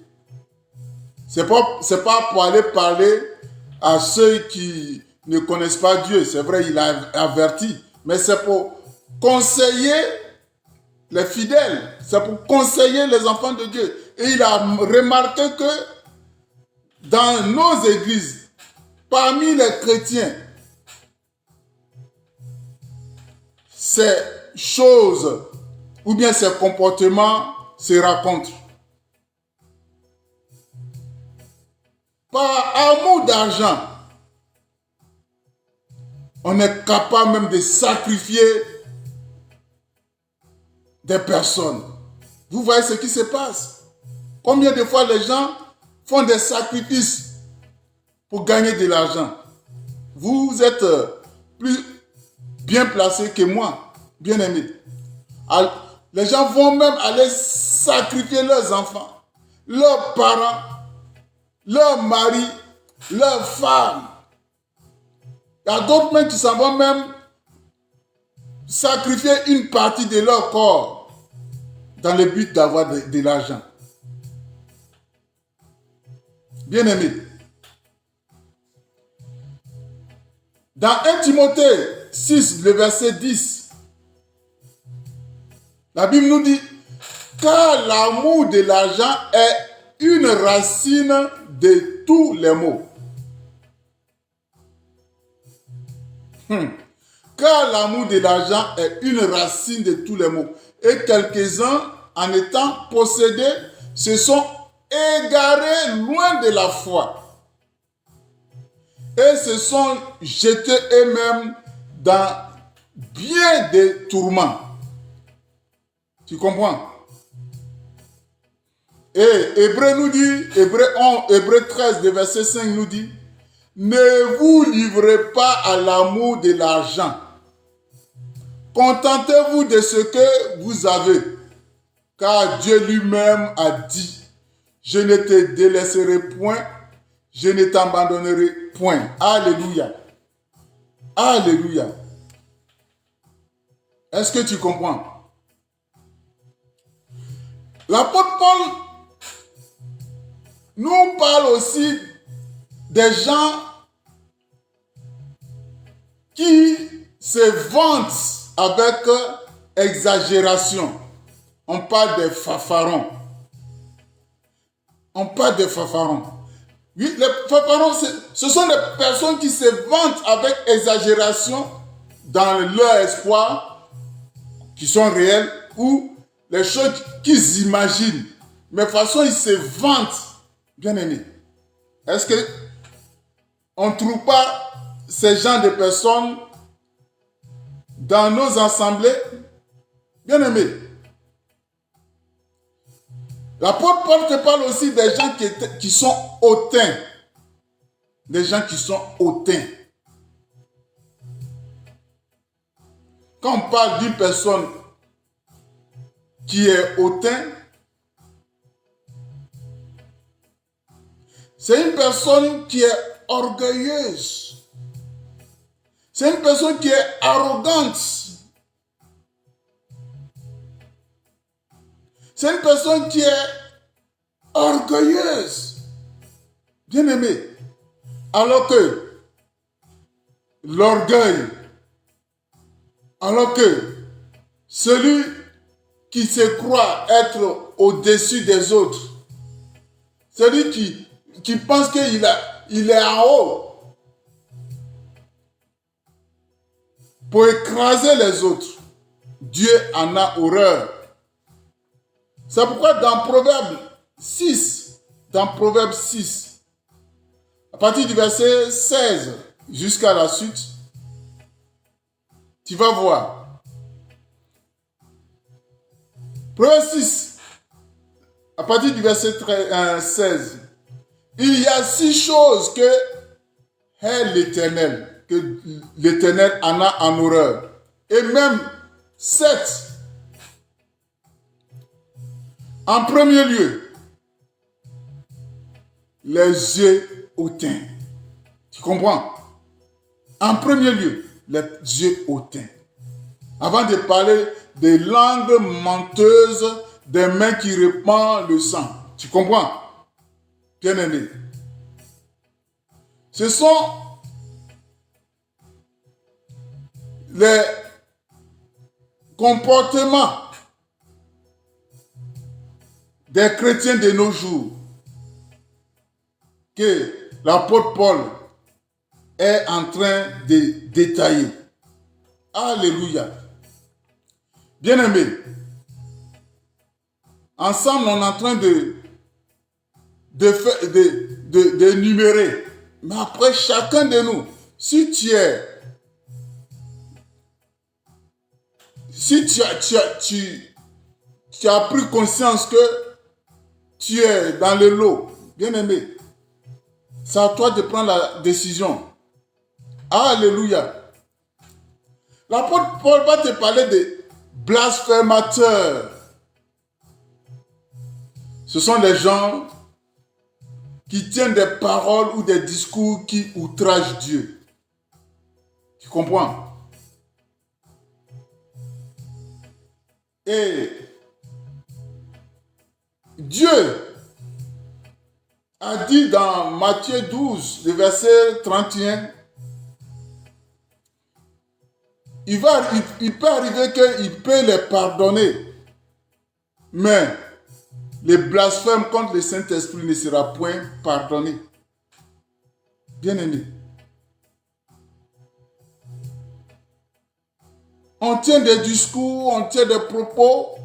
c'est pas pour aller parler à ceux qui ne connaissent pas Dieu. C'est vrai, il a averti. Mais c'est pour conseiller les fidèles. C'est pour conseiller les enfants de Dieu. Et il a remarqué que dans nos églises, parmi les chrétiens, ces choses ou bien ces comportements se racontent. par amour d'argent, on est capable même de sacrifier des personnes. Vous voyez ce qui se passe. Combien de fois les gens font des sacrifices pour gagner de l'argent. Vous êtes plus bien placé que moi, bien aimé. Les gens vont même aller sacrifier leurs enfants, leurs parents, leurs maris, leurs femmes. Il y a d'autres même qui s'en vont même sacrifier une partie de leur corps dans le but d'avoir de l'argent. Bien aimé. Dans 1 Timothée 6, le verset 10, la Bible nous dit, car l'amour de l'argent est une racine de tous les maux. Car l'amour de l'argent est une racine de tous les maux. Et quelques-uns, en étant possédés, se sont égarés loin de la foi et se sont jetés eux-mêmes dans bien des tourments. Tu comprends? Et Hébreu nous dit, Hébreu 13, le verset 5 nous dit, ne vous livrez pas à l'amour de l'argent. Contentez-vous de ce que vous avez, car Dieu lui-même a dit, je ne te délaisserai point, je ne t'abandonnerai point. Alléluia. Alléluia. Est-ce que tu comprends? L'apôtre Paul nous parle aussi des gens qui se vantent avec exagération. On parle des fanfarons. On parle des fanfarons. Oui, les fanfarons, ce sont des personnes qui se vantent avec exagération dans leur espoir, qui sont réels, ou les choses qu'ils imaginent. Mais de toute façon, ils se vantent. Bien aimé. Est-ce que on ne trouve pas ces gens de personnes dans nos assemblées? Bien aimé. L'apôtre Paul te parle aussi des gens qui sont hautains. Des gens qui sont hautains. Quand on parle d'une personne qui est hautain, c'est une personne qui est orgueilleuse. C'est une personne qui est arrogante. C'est une personne qui est orgueilleuse. Bien aimé. Alors que l'orgueil, alors que celui qui se croit être au-dessus des autres, celui qui pense qu'il est en haut pour écraser les autres, Dieu en a horreur. C'est pourquoi dans Proverbe 6, à partir du verset 16 jusqu'à la suite, tu vas voir. Proverbe 6, à partir du verset 16, il y a 6 choses que est l'Éternel, que l'Éternel en a en horreur. Et même 7. En premier lieu, les yeux hautains. Tu comprends? En premier lieu, les yeux hautains. Avant de parler des langues menteuses, des mains qui répandent le sang. Tu comprends? Bien aimé. Ce sont les comportements des chrétiens de nos jours que l'apôtre Paul est en train de détailler. Alléluia. Bien-aimés, ensemble, on est en train d'énumérer. Mais après, chacun de nous, si tu as pris conscience que tu es dans le lot, bien aimé, c'est à toi de prendre la décision. Alléluia. L'apôtre Paul va te parler de blasphémateurs. Ce sont des gens qui tiennent des paroles ou des discours qui outragent Dieu. Tu comprends? Et Dieu a dit dans Matthieu 12, le verset 31, il peut arriver qu'il peut les pardonner, mais les blasphèmes contre le Saint-Esprit ne sera point pardonné. Bien-aimé, on tient des discours, on tient des propos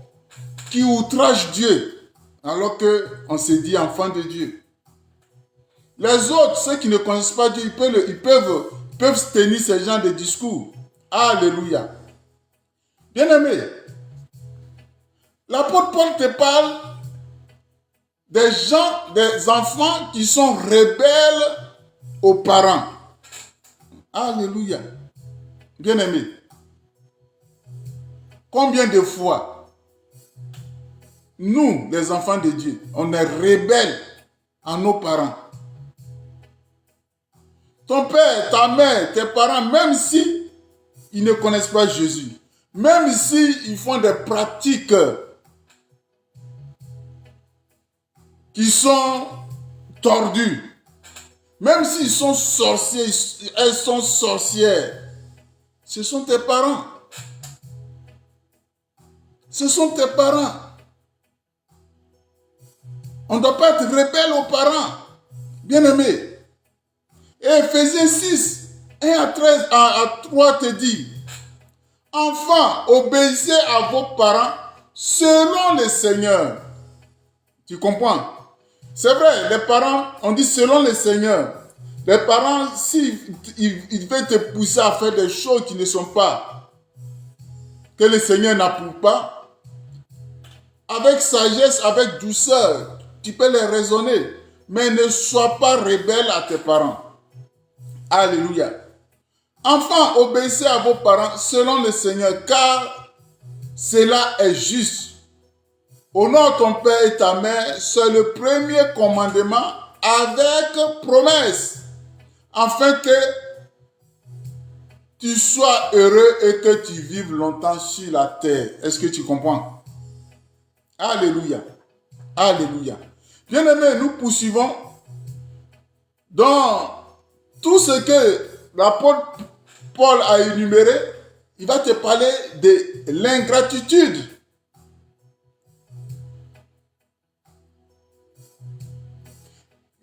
qui outragent Dieu, alors qu'on se dit enfant de Dieu. Les autres, ceux qui ne connaissent pas Dieu, ils peuvent tenir ce genre de discours. Alléluia. Bien-aimé, l'apôtre Paul te parle des gens, des enfants qui sont rebelles aux parents. Alléluia. Bien-aimé, combien de fois, nous, les enfants de Dieu, on est rebelles à nos parents. Ton père, ta mère, tes parents, même si ils ne connaissent pas Jésus, même si ils font des pratiques qui sont tordues, même s'ils sont sorciers, elles sont sorcières, ce sont tes parents. Ce sont tes parents. On ne doit pas être rebelle aux parents. Bien-aimé. Et Ephésiens 6, 1 à 13, à 3 te dit, enfants, obéissez à vos parents selon le Seigneur. Tu comprends? C'est vrai, les parents, on dit selon le Seigneur. Les parents, s'ils veulent te pousser à faire des choses qui ne sont pas, que le Seigneur n'approuve pas, avec sagesse, avec douceur, tu peux les raisonner, mais ne sois pas rebelle à tes parents. Alléluia. Enfants, obéissez à vos parents selon le Seigneur, car cela est juste. Honore ton père et ta mère, c'est le premier commandement avec promesse, afin que tu sois heureux et que tu vives longtemps sur la terre. Est-ce que tu comprends? Alléluia. Alléluia. Bien-aimés, nous poursuivons dans tout ce que l'apôtre Paul a énuméré. Il va te parler de l'ingratitude.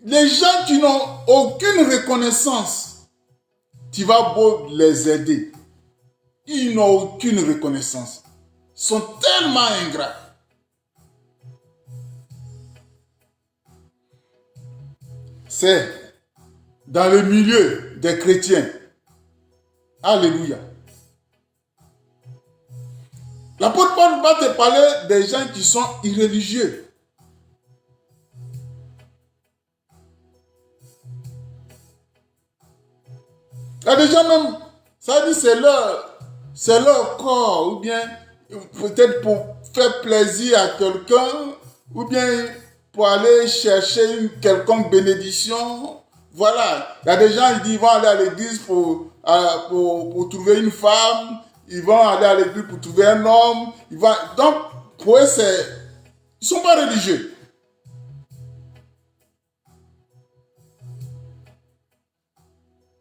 Les gens qui n'ont aucune reconnaissance, tu vas beau les aider. Ils n'ont aucune reconnaissance. Ils sont tellement ingrats. C'est dans le milieu des chrétiens. Alléluia. L'apôtre Paul va te parler des gens qui sont irréligieux. Il y a des gens même, ça dit c'est leur corps, ou bien peut-être pour faire plaisir à quelqu'un, ou bien pour aller chercher une quelconque bénédiction. Voilà, il y a des gens qui vont aller à l'église pour trouver une femme, ils vont aller à l'église pour trouver un homme. Donc, pour eux, ils ne sont pas religieux.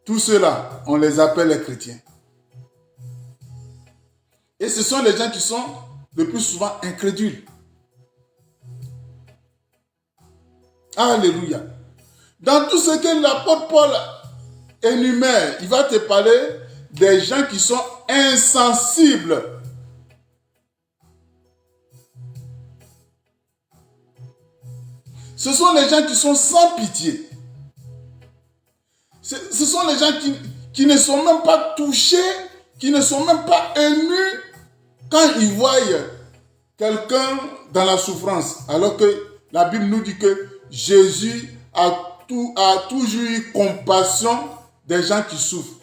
Tous ceux-là, on les appelle les chrétiens. Et ce sont les gens qui sont le plus souvent incrédules. Alléluia. Dans tout ce que l'apôtre Paul énumère, il va te parler des gens qui sont insensibles. Ce sont les gens qui sont sans pitié. Ce sont les gens qui ne sont même pas touchés, qui ne sont même pas émus quand ils voient quelqu'un dans la souffrance. Alors que la Bible nous dit que Jésus a toujours eu compassion des gens qui souffrent.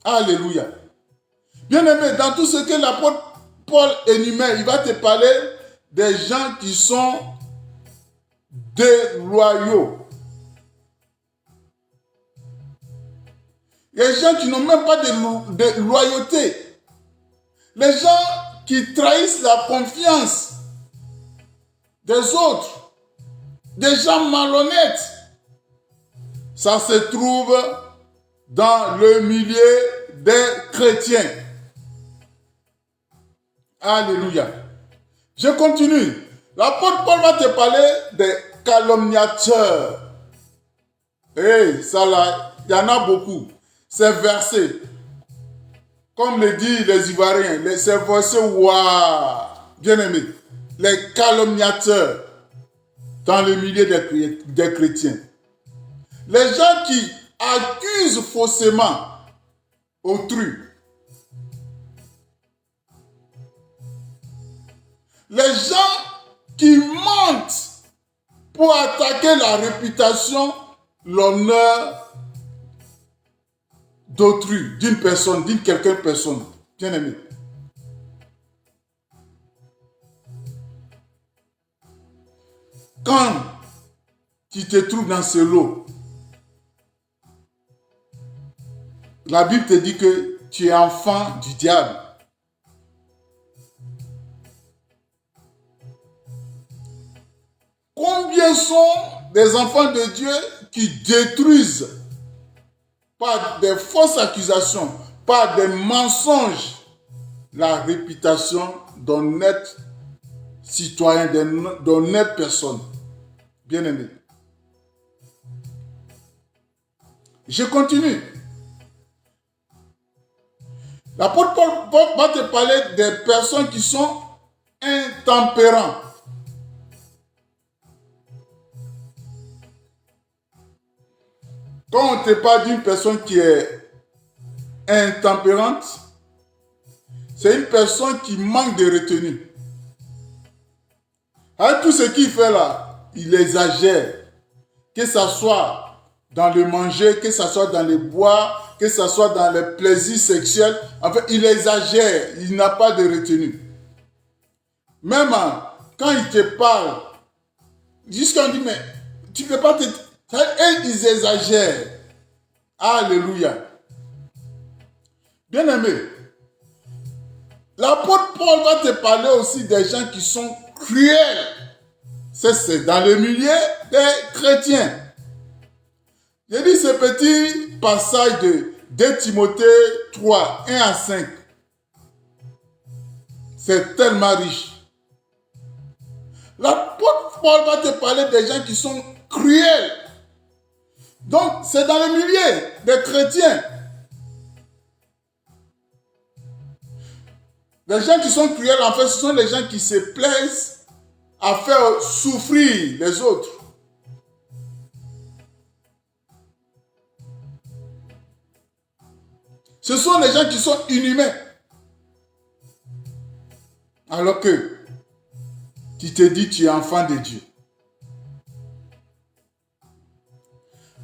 Alléluia. Bien-aimé, dans tout ce que l'apôtre Paul énumère, il va te parler des gens qui sont déloyaux. Les gens qui n'ont même pas de loyauté. Les gens qui trahissent la confiance des autres. Des gens malhonnêtes. Ça se trouve dans le milieu des chrétiens. Alléluia. Je continue. L'apôtre Paul va te parler des calomniateurs. Ça là, il y en a beaucoup. Ces versets, comme le disent les Ivoiriens, ces versets, waouh, bien aimés, les calomniateurs dans le milieu des chrétiens. Les gens qui accusent faussement autrui. Les gens qui mentent pour attaquer la réputation, l'honneur d'autrui, d'une personne, d'une personne. Bien aimé. Quand tu te trouves dans ce lot, la Bible te dit que tu es enfant du diable. Combien sont des enfants de Dieu qui détruisent par des fausses accusations, par des mensonges, la réputation d'honnêtes citoyens, d'honnêtes personnes. Bien aimés. Je continue. L'apôtre Paul va te parler des personnes qui sont intempérantes. Quand on te parle d'une personne qui est intempérante, c'est une personne qui manque de retenue. Avec tout ce qu'il fait là, il exagère. Que ce soit dans le manger, que ce soit dans le boire, que ce soit dans les plaisirs sexuels. En fait, il exagère. Il n'a pas de retenue. Même quand il te parle, jusqu'à dit, mais tu ne peux pas te... Et ils exagèrent. Alléluia. Bien-aimé, l'apôtre Paul va te parler aussi des gens qui sont cruels. C'est dans le milieu des chrétiens. J'ai dit ce petit passage de 2 Timothée 3, 1 à 5. C'est tellement riche. L'apôtre Paul va te parler des gens qui sont cruels. Donc, c'est dans le milieu des chrétiens. Les gens qui sont cruels, en fait, ce sont les gens qui se plaisent à faire souffrir les autres. Ce sont les gens qui sont inhumains. Alors que tu te dis tu es enfant de Dieu.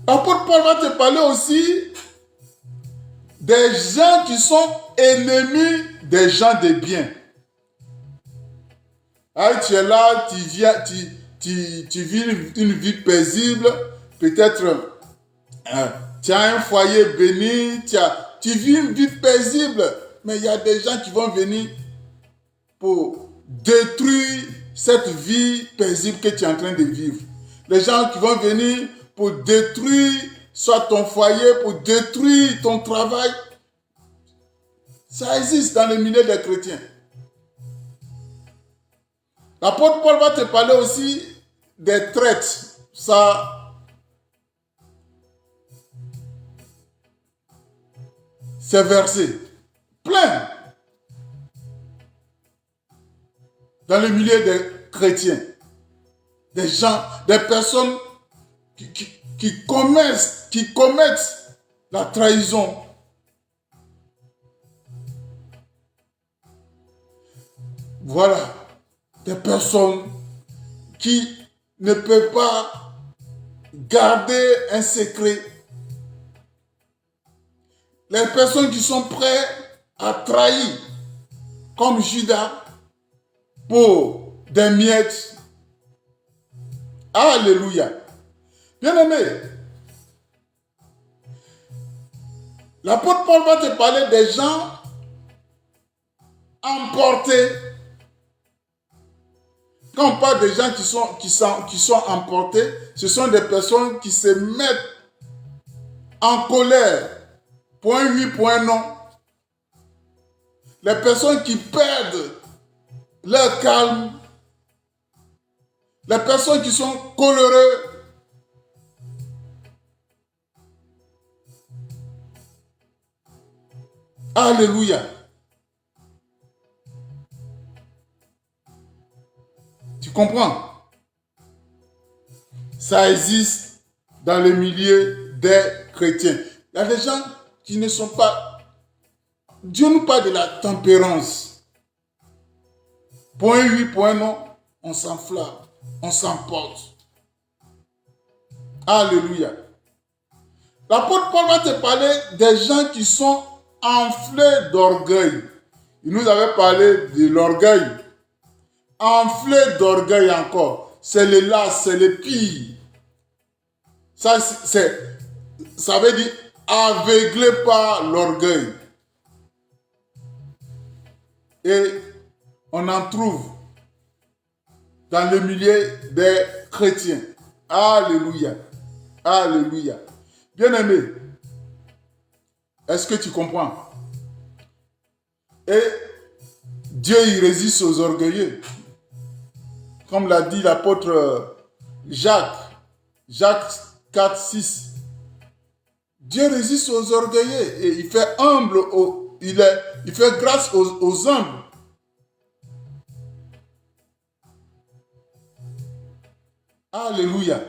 L'apôtre Paul va te parler aussi des gens qui sont ennemis des gens de bien. Ah, tu es là, tu vis une vie paisible, peut-être tu as un foyer béni, tu vis une vie paisible, mais il y a des gens qui vont venir pour détruire cette vie paisible que tu es en train de vivre. Les gens qui vont venir pour détruire soit ton foyer, pour détruire ton travail. Ça existe dans le milieu des chrétiens. L'apôtre Paul va te parler aussi des traites. Ça, c'est versé. Plein. Dans le milieu des chrétiens. Des gens, des personnes qui commettent la trahison. Voilà, des personnes qui ne peuvent pas garder un secret. Les personnes qui sont prêtes à trahir, comme Judas, pour des miettes. Alléluia. Bien-aimé, l'apôtre Paul va te parler des gens emportés. Quand on parle des gens qui sont emportés, ce sont des personnes qui se mettent en colère. Point oui, point non. Les personnes qui perdent leur calme. Les personnes qui sont coléreuses. Alléluia. Tu comprends? Ça existe dans le milieu des chrétiens. Il y a des gens qui ne sont pas... Dieu nous parle de la tempérance. Point oui, point non, on s'enflamme, on s'emporte. Alléluia. L'apôtre Paul va te parler des gens qui sont enflés d'orgueil. Il nous avait parlé de l'orgueil. Enflé d'orgueil encore. C'est le lâche, c'est le pire. Ça veut dire aveuglé par l'orgueil. Et on en trouve dans le milieu des chrétiens. Alléluia. Alléluia. Bien-aimé, est-ce que tu comprends? Et Dieu, il résiste aux orgueilleux. Comme l'a dit l'apôtre Jacques 4, 6. Dieu résiste aux orgueilleux et il fait il fait grâce aux humbles. Alléluia.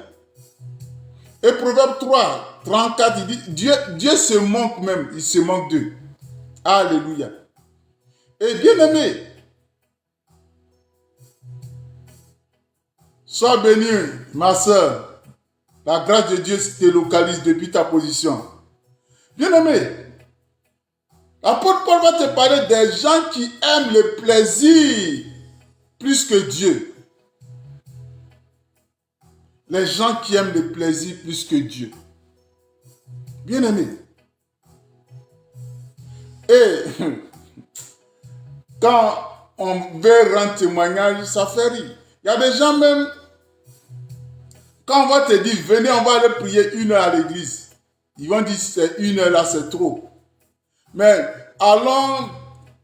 Et Proverbe 3, 34, il dit, Dieu se moque même, il se moque d'eux. Alléluia. Et bien-aimé, sois béni, ma soeur. La grâce de Dieu te localise depuis ta position. Bien-aimé, l'apôtre Paul va te parler des gens qui aiment le plaisir plus que Dieu. Les gens qui aiment le plaisir plus que Dieu. Bien-aimé. Et quand on veut rendre témoignage, ça fait rire. Il y a des gens même, quand on va te dire, venez, on va aller prier 1 heure à l'église. Ils vont dire, c'est 1 heure là, c'est trop. Mais allons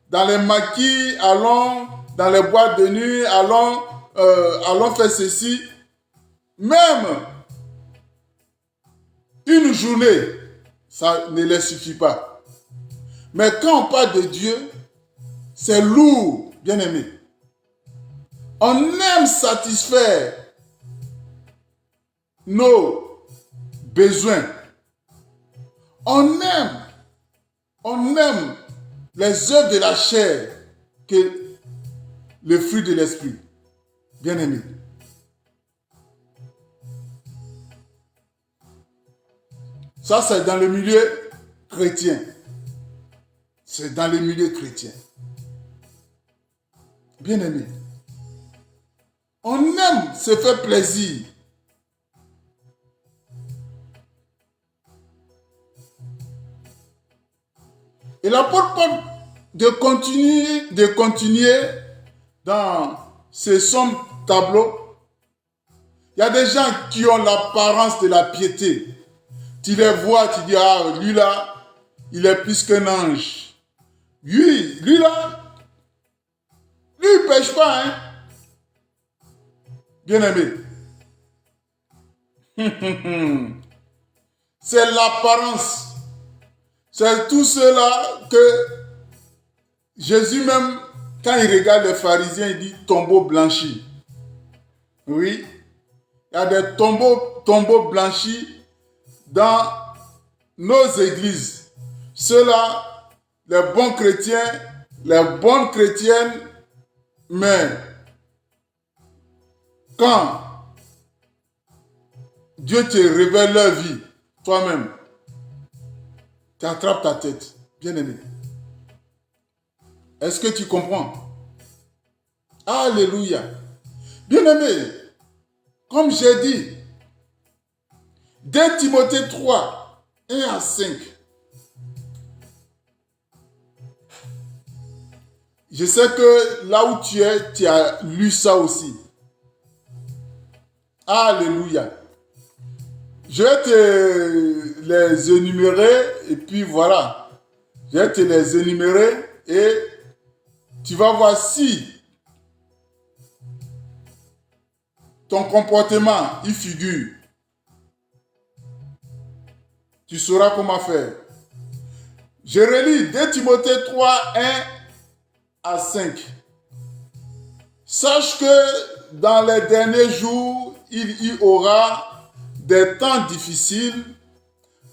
dans les maquis, allons dans les boîtes de nuit, allons faire ceci. Même une journée, ça ne leur suffit pas. Mais quand on parle de Dieu, c'est lourd, bien-aimé. On aime satisfaire nos besoins. On aime les œuvres de la chair que le fruit de l'esprit. Bien-aimé. Ça, c'est dans le milieu chrétien. C'est dans le milieu chrétien. Bien-aimé. On aime se faire plaisir. Et l'apôtre Paul de continuer dans ce sombre tableau. Il y a des gens qui ont l'apparence de la piété. Tu les vois, tu dis, ah, lui là, il est plus qu'un ange. Lui là, lui il ne pêche pas, hein. Bien-aimé. C'est l'apparence. C'est tout cela que Jésus même, quand il regarde les pharisiens, il dit tombeau blanchi. Oui. Il y a des tombeaux blanchis dans nos églises, ceux-là, les bons chrétiens, les bonnes chrétiennes, mais quand Dieu te révèle leur vie, toi-même, tu attrapes ta tête, bien-aimé. Est-ce que tu comprends? Alléluia. Bien-aimé, comme j'ai dit, 2 Timothée 3, 1 à 5. Je sais que là où tu es, tu as lu ça aussi. Alléluia. Je vais te les énumérer et puis voilà. Je vais te les énumérer et tu vas voir si ton comportement y figure. Tu sauras comment faire. Je relis 2 Timothée 3, 1 à 5. Sache que dans les derniers jours, il y aura des temps difficiles,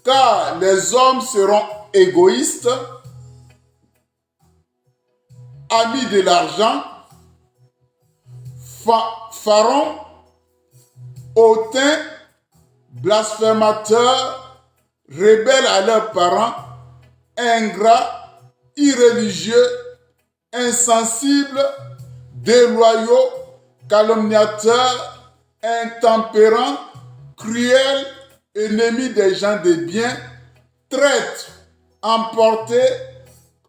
car les hommes seront égoïstes, amis de l'argent, farons, hautains, blasphémateurs, rebelles à leurs parents, ingrats, irréligieux, insensibles, déloyaux, calomniateurs, intempérants, cruels, ennemis des gens de bien, traîtres, emportés,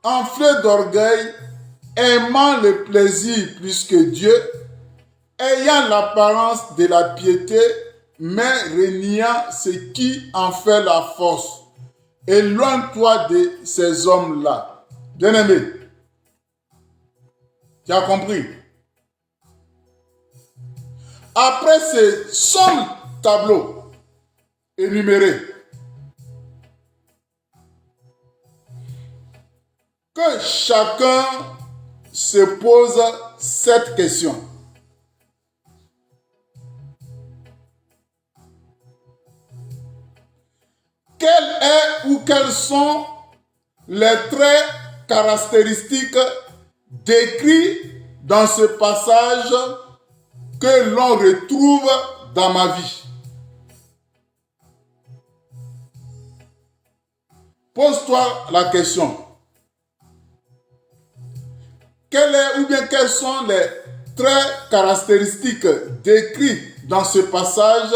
enflés d'orgueil, aimant le plaisir plus que Dieu, ayant l'apparence de la piété, mais reniant ce qui en fait la force. Éloigne-toi de ces hommes-là. Bien-aimé, tu as compris? Après ces sombres tableaux énumérés, que chacun se pose cette question. Quel est ou quels sont les traits caractéristiques décrits dans ce passage que l'on retrouve dans ma vie? Pose-toi la question. Quels sont les traits caractéristiques décrits dans ce passage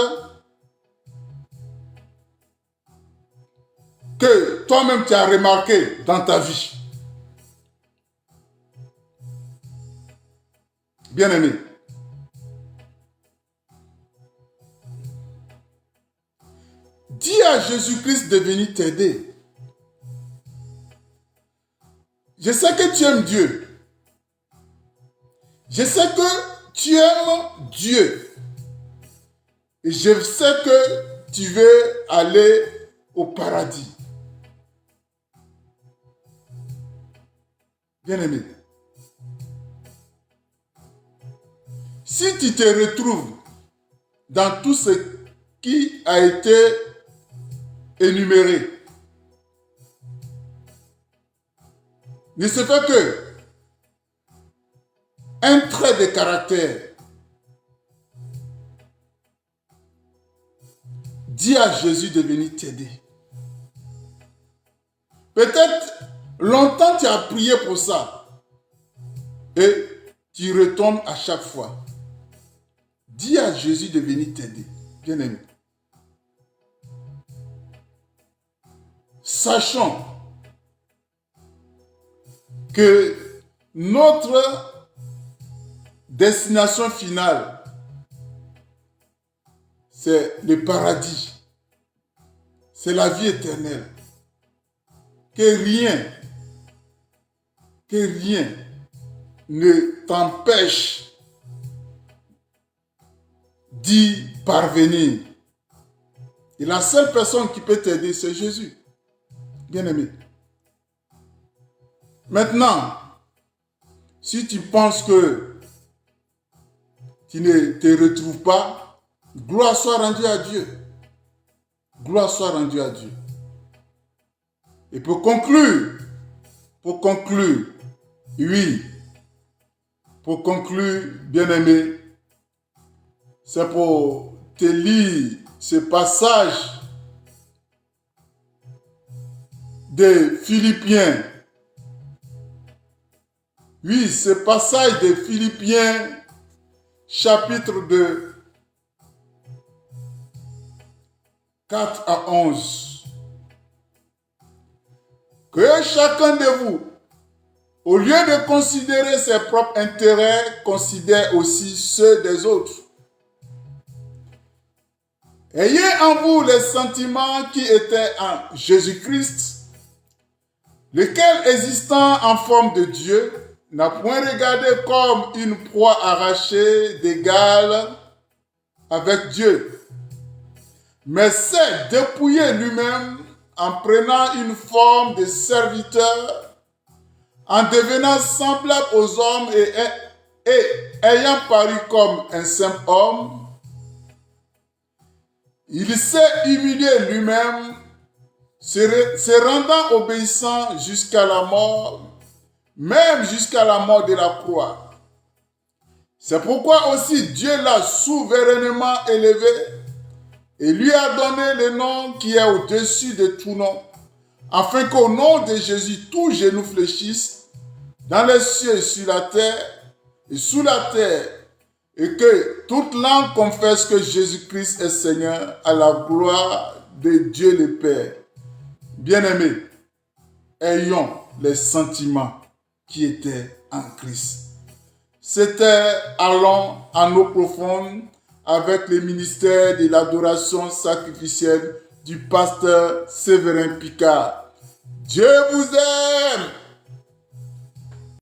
que toi-même tu as remarqué dans ta vie? Bien-aimé, dis à Jésus-Christ de venir t'aider. Je sais que tu aimes Dieu. Je sais que tu aimes Dieu. Et je sais que tu veux aller au paradis. Bien-aimé, si tu te retrouves dans tout ce qui a été énuméré, ne se fait que un trait de caractère. Dis à Jésus de venir t'aider. Peut-être longtemps tu as prié pour ça et tu retombes à chaque fois. Dis à Jésus de venir t'aider, bien-aimé. Sachons que notre destination finale, c'est le paradis. C'est la vie éternelle. Que rien ne t'empêche d'y parvenir. Et la seule personne qui peut t'aider, c'est Jésus. Bien-aimé. Maintenant, si tu penses que tu ne te retrouves pas, gloire soit rendue à Dieu. Gloire soit rendue à Dieu. Et pour conclure, oui, pour conclure, bien-aimé, c'est pour te lire ce passage de Philippiens. Oui, ce passage de Philippiens, chapitre 2, 4 à 11. Que chacun de vous, au lieu de considérer ses propres intérêts, considère aussi ceux des autres. Ayez en vous les sentiments qui étaient en Jésus-Christ, lequel, existant en forme de Dieu, n'a point regardé comme une proie arrachée d'égal avec Dieu, mais s'est dépouillé lui-même en prenant une forme de serviteur, en devenant semblable aux hommes et ayant paru comme un simple homme. Il s'est humilié lui-même, se rendant obéissant jusqu'à la mort, même jusqu'à la mort de la croix. C'est pourquoi aussi Dieu l'a souverainement élevé et lui a donné le nom qui est au-dessus de tout nom, afin qu'au nom de Jésus, tout genou fléchisse, dans les cieux et sur la terre, et sous la terre, et que toute langue confesse que Jésus-Christ est Seigneur, à la gloire de Dieu le Père. Bien-aimés, ayons les sentiments qui étaient en Christ. C'était Allons en eau profonde avec le ministère de l'adoration sacrificielle du pasteur Séverin Picard. Dieu vous aime.